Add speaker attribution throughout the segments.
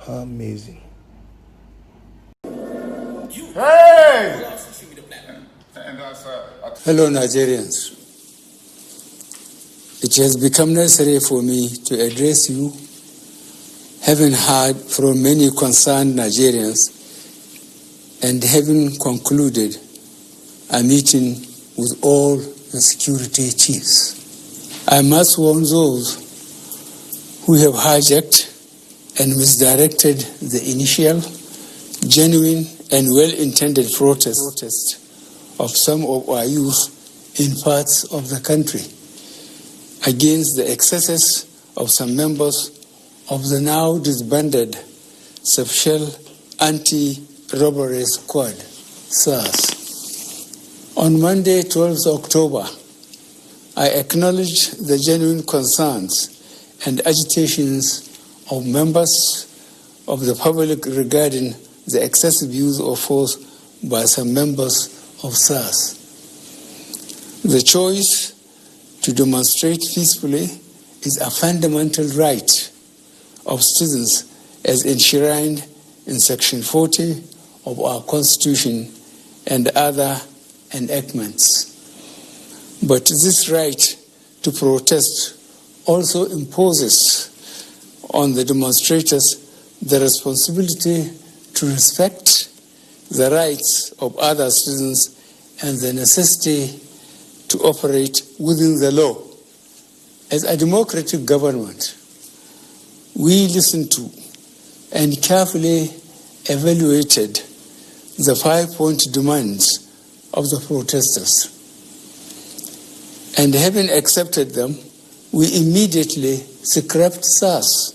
Speaker 1: Amazing.
Speaker 2: Hey!
Speaker 3: Fellow Nigerians, it has become necessary for me to address you, having heard from many concerned Nigerians and having concluded a meeting with all the security chiefs. I must warn those who have hijacked and misdirected the initial, genuine and well-intended protest of some of our youth in parts of the country against the excesses of some members of the now disbanded Special Anti-Robbery Squad, Sars. On Monday, 12th October, I acknowledged the genuine concerns and agitations of members of the public regarding the excessive use of force by some members of SARS. The choice to demonstrate peacefully is a fundamental right of citizens as enshrined in Section 40 of our Constitution and other enactments. But this right to protest also imposes on the demonstrators the responsibility to respect the rights of other citizens and the necessity to operate within the law. As a democratic government, we listened to and carefully evaluated the 5-point demands of the protesters. And having accepted them, we immediately scrapped SARS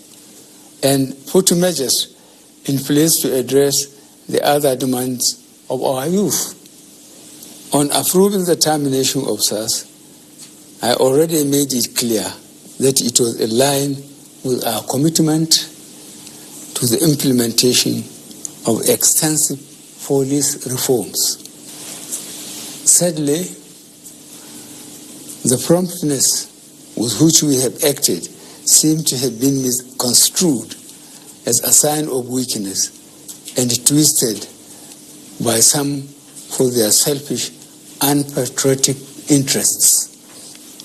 Speaker 3: and put measures in place to address the other demands of our youth. On approving the termination of SARS, I already made it clear that it was in line with our commitment to the implementation of extensive police reforms. Sadly, the promptness with which we have acted seemed to have been misconstrued as a sign of weakness and twisted by some for their selfish, unpatriotic interests.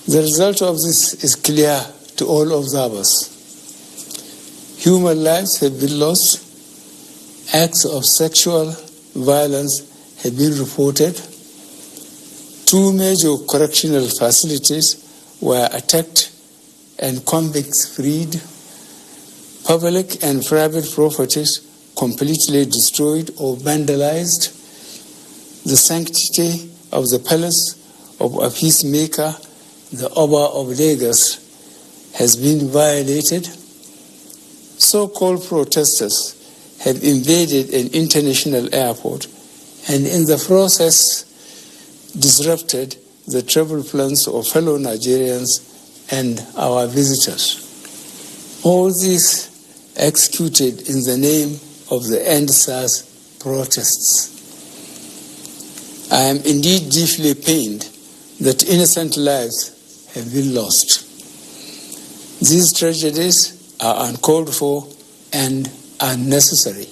Speaker 3: The result of this is clear to all observers. Human lives have been lost, acts of sexual violence have been reported, 2 major correctional facilities were attacked and convicts freed, public and private properties completely destroyed or vandalized, the sanctity of the palace of a peacemaker, the Oba of Lagos, has been violated. So-called protesters have invaded an international airport and in the process disrupted the travel plans of fellow Nigerians and our visitors. All this executed in the name of the End SARS protests. I am indeed deeply pained that innocent lives have been lost. These tragedies are uncalled for and unnecessary.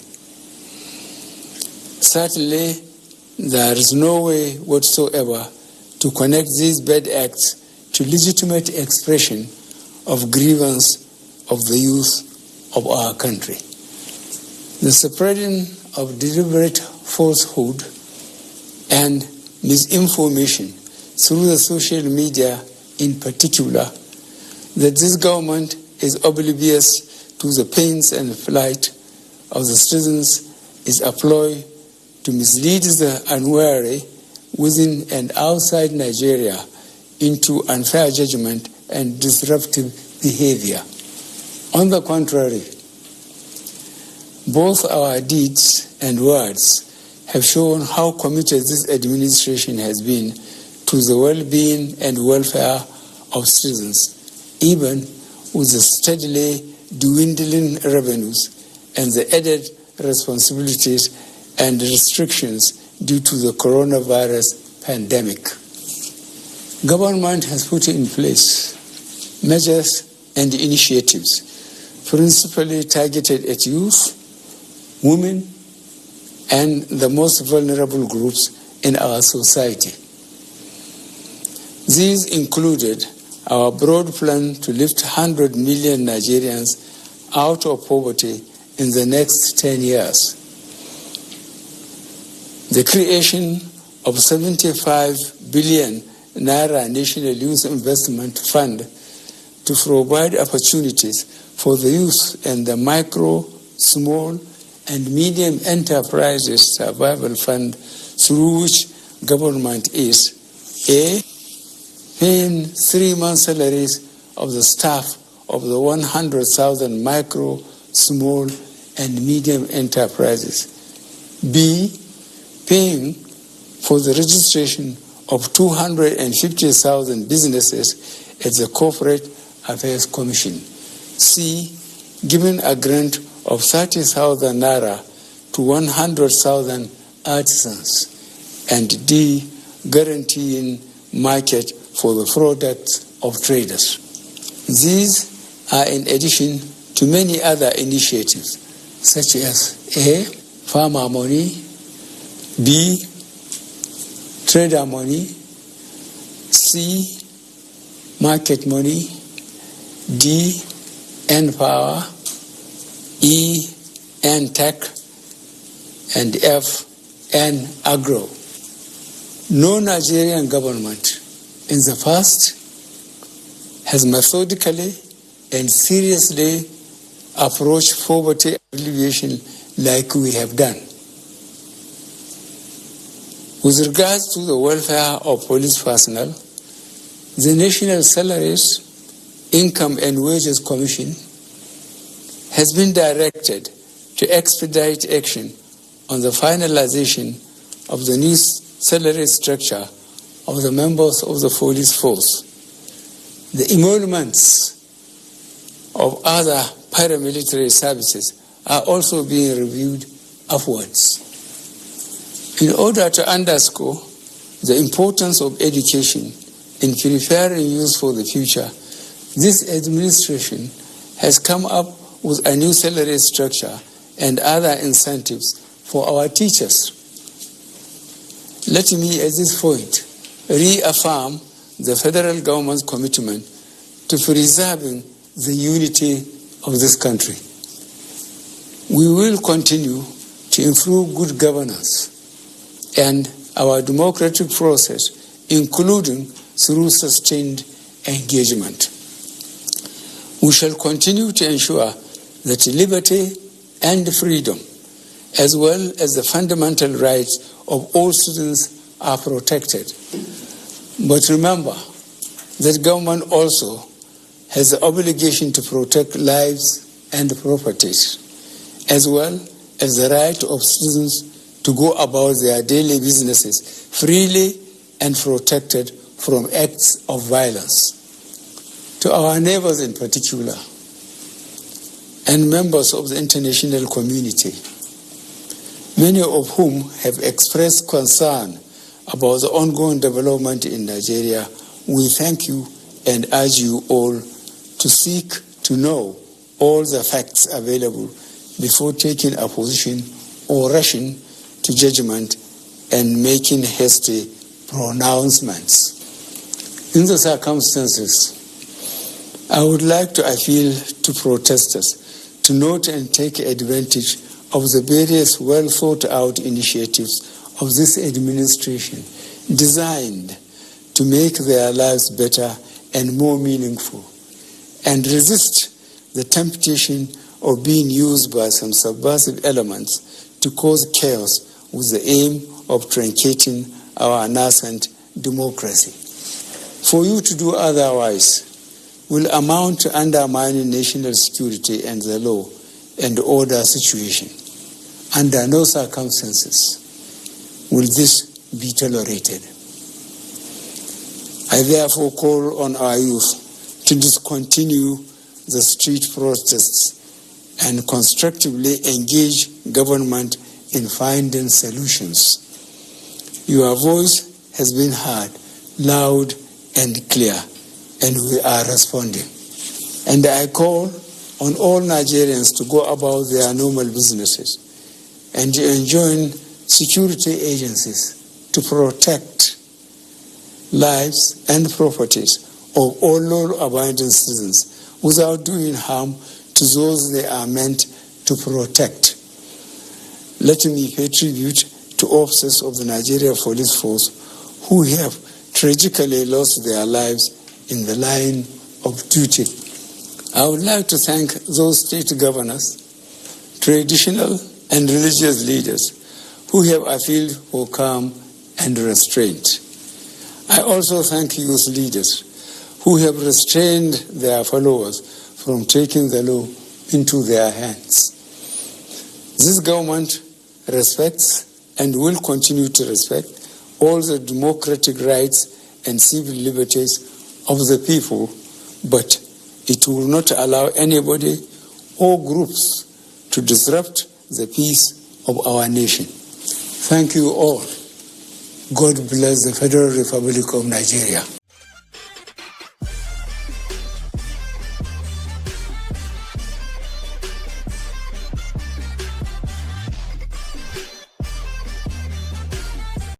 Speaker 3: Certainly, there is no way whatsoever to connect these bad acts to legitimate expression of grievance of the youth of our country. The spreading of deliberate falsehood and misinformation through the social media in particular, that this government is oblivious to the pains and plight of the citizens is a ploy to mislead the unwary within and outside Nigeria into unfair judgment and disruptive behavior. On the contrary, both our deeds and words have shown how committed this administration has been to the well-being and welfare of citizens, even with the steadily dwindling revenues and the added responsibilities and restrictions due to the coronavirus pandemic. Government has put in place measures and initiatives principally targeted at youth women, and the most vulnerable groups in our society. These included our broad plan to lift 100 million Nigerians out of poverty in the next 10 years. The creation of 75 billion Naira National Youth Investment Fund to provide opportunities for the youth and the micro, small, and medium enterprises survival fund, through which government is A, paying 3 months' salaries of the staff of the 100,000 micro, small, and medium enterprises. B, paying for the registration of 250,000 businesses at the Corporate Affairs Commission. C, giving a grant of 30,000 Naira to 100,000 artisans. And D, guaranteeing market for the products of traders. These are in addition to many other initiatives, such as A, farmer money, B, trader money, C, market money, D, N-Power, E, N-Tech, and F, N-Agro. No Nigerian government in the past has methodically and seriously approached poverty alleviation like we have done. With regards to the welfare of police personnel, the National Salaries, Income and Wages Commission has been directed to expedite action on the finalization of the new salary structure of the members of the police force. The emoluments of other paramilitary services are also being reviewed upwards. In order to underscore the importance of education in preparing youth for the future, this administration has come up with a new salary structure and other incentives for our teachers. Let me at this point reaffirm the federal government's commitment to preserving the unity of this country. We will continue to improve good governance and our democratic process, including through sustained engagement. We shall continue to ensure that liberty and freedom, as well as the fundamental rights of all citizens, are protected. But remember that government also has the obligation to protect lives and properties, as well as the right of citizens to go about their daily businesses freely and protected from acts of violence. To our neighbors in particular, and members of the international community, many of whom have expressed concern about the ongoing development in Nigeria, we thank you and urge you all to seek to know all the facts available before taking a position or rushing to judgment and making hasty pronouncements. In the circumstances, I would like to appeal to protesters to note and take advantage of the various well thought out initiatives of this administration designed to make their lives better and more meaningful, and resist the temptation of being used by some subversive elements to cause chaos with the aim of truncating our nascent democracy. For you to do otherwise will amount to undermining national security and the law and order situation. Under no circumstances will this be tolerated. I therefore call on our youth to discontinue the street protests and constructively engage government in finding solutions. Your voice has been heard loud and clear, and we are responding. And I call on all Nigerians to go about their normal businesses, and enjoin security agencies to protect lives and properties of all law-abiding citizens without doing harm to those they are meant to protect. Let me pay tribute to officers of the Nigeria Police Force who have tragically lost their lives in the line of duty. I would like to thank those state governors, traditional and religious leaders who have appealed for calm and restraint. I also thank youth leaders who have restrained their followers from taking the law into their hands. This government respects and will continue to respect all the democratic rights and civil liberties of the people, but it will not allow anybody or groups to disrupt the peace of our nation. Thank you all. God bless the Federal Republic of Nigeria.